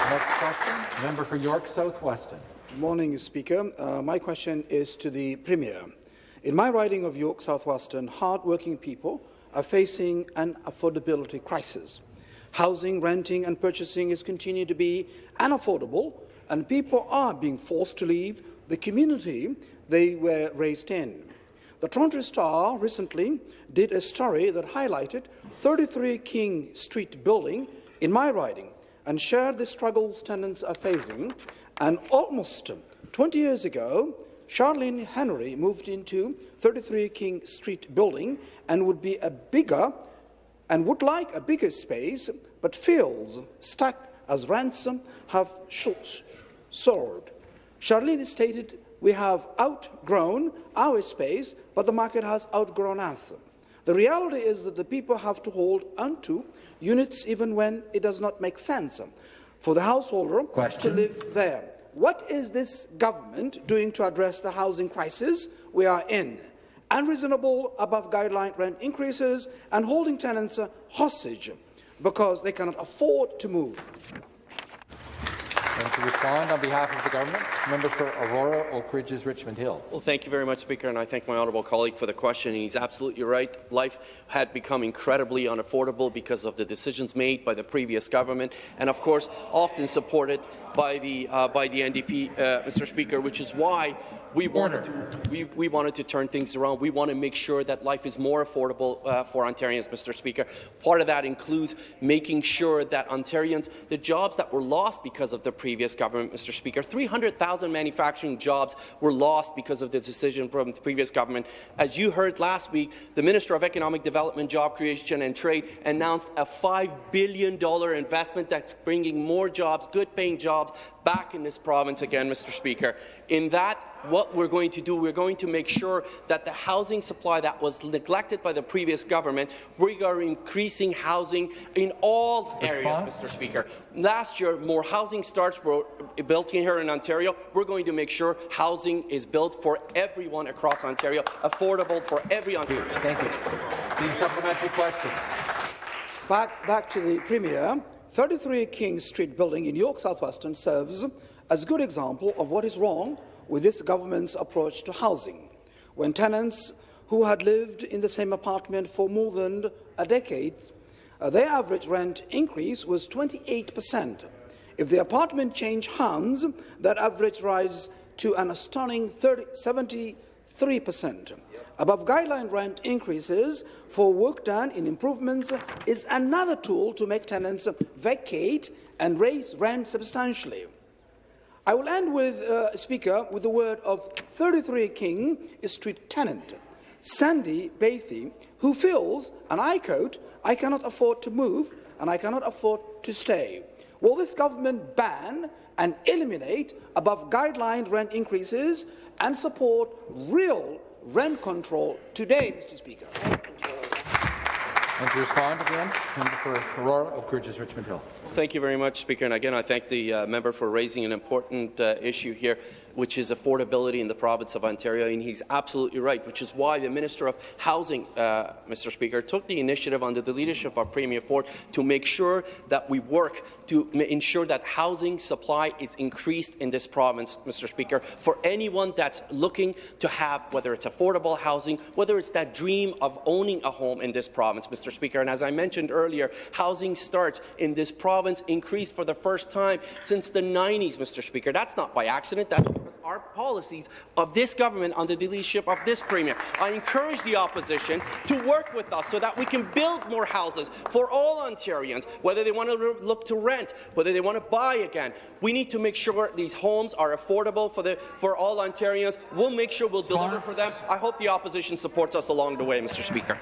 Next question, member for York South Weston. Good morning, Speaker. My question is to the Premier. In my riding of York South Weston, hard-working people are facing an affordability crisis. Housing, renting and purchasing is continuing to be unaffordable, and people are being forced to leave the community they were raised in. The Toronto Star recently did a story that highlighted 33 King Street building in my riding and shared the struggles tenants are facing. And almost 20 years ago, Charlene Henry moved into 33 King Street building and would like a bigger space, but feels stuck as rents have soared. Charlene stated, "We have outgrown our space, but the market has outgrown us." The reality is that the people have to hold onto units even when it does not make sense for the householder to live there. What is this government doing to address the housing crisis we are in? Unreasonable above guideline rent increases and holding tenants hostage because they cannot afford to move. And to respond on behalf of the government, member for Aurora, Oak Ridges, Richmond Hill. Well, thank you very much, Speaker, and I thank my honourable colleague for the question. He's absolutely right. Life had become incredibly unaffordable because of the decisions made by the previous government, and of course, often supported by the NDP, Mr. Speaker, which is why we wanted to turn things around. We want to make sure that life is more affordable for Ontarians, Mr. Speaker. Part of that includes making sure that Ontarians, the jobs that were lost because of the previous government, Mr. Speaker, 300,000 manufacturing jobs were lost because of the decision from the previous government. As you heard last week, the Minister of Economic Development, Job Creation and Trade announced a $5 billion investment that's bringing more jobs, good-paying jobs, back in this province again, Mr. Speaker. In that, what we're going to do, we're going to make sure that the housing supply that was neglected by the previous government, we are increasing housing in all areas, Mr. Speaker. Last year, more housing starts were built in here in Ontario. We're going to make sure housing is built for everyone across Ontario, affordable for every Ontarian. Thank you. The supplementary question. Back to the Premier. 33 King Street building in York South Weston serves as a good example of what is wrong with this government's approach to housing. When tenants who had lived in the same apartment for more than a decade, their average rent increase was 28%. If the apartment changed hands, that average rise to an astonishing 73%. Above guideline rent increases for work done in improvements is another tool to make tenants vacate and raise rent substantially. I will end with, Speaker, with the word of 33 King Street tenant Sandy Bathy, who feels, and I quote, "I cannot afford to move and I cannot afford to stay." Will this government ban and eliminate above guideline rent increases and support real rent control today, Mr. Speaker? And to respond again, member for Aurora, Oak Ridges, Richmond Hill. Thank you very much, Speaker. And again, I thank the member for raising an important issue here, which is affordability in the province of Ontario, and he's absolutely right, which is why the Minister of Housing, Mr. Speaker, took the initiative under the leadership of Premier Ford to make sure that we work to ensure that housing supply is increased in this province, Mr. Speaker, for anyone that's looking to have, whether it's affordable housing, whether it's that dream of owning a home in this province, Mr. Speaker. And as I mentioned earlier, housing starts in this province increased for the first time since the 90s, Mr. Speaker. That's not by accident. That's because our policies of this government under the leadership of this Premier. I encourage the opposition to work with us so that we can build more houses for all Ontarians, whether they want to look to rent, whether they want to buy again. We need to make sure these homes are affordable for all Ontarians. We'll make sure we'll deliver for them. I hope the opposition supports us along the way, Mr. Speaker.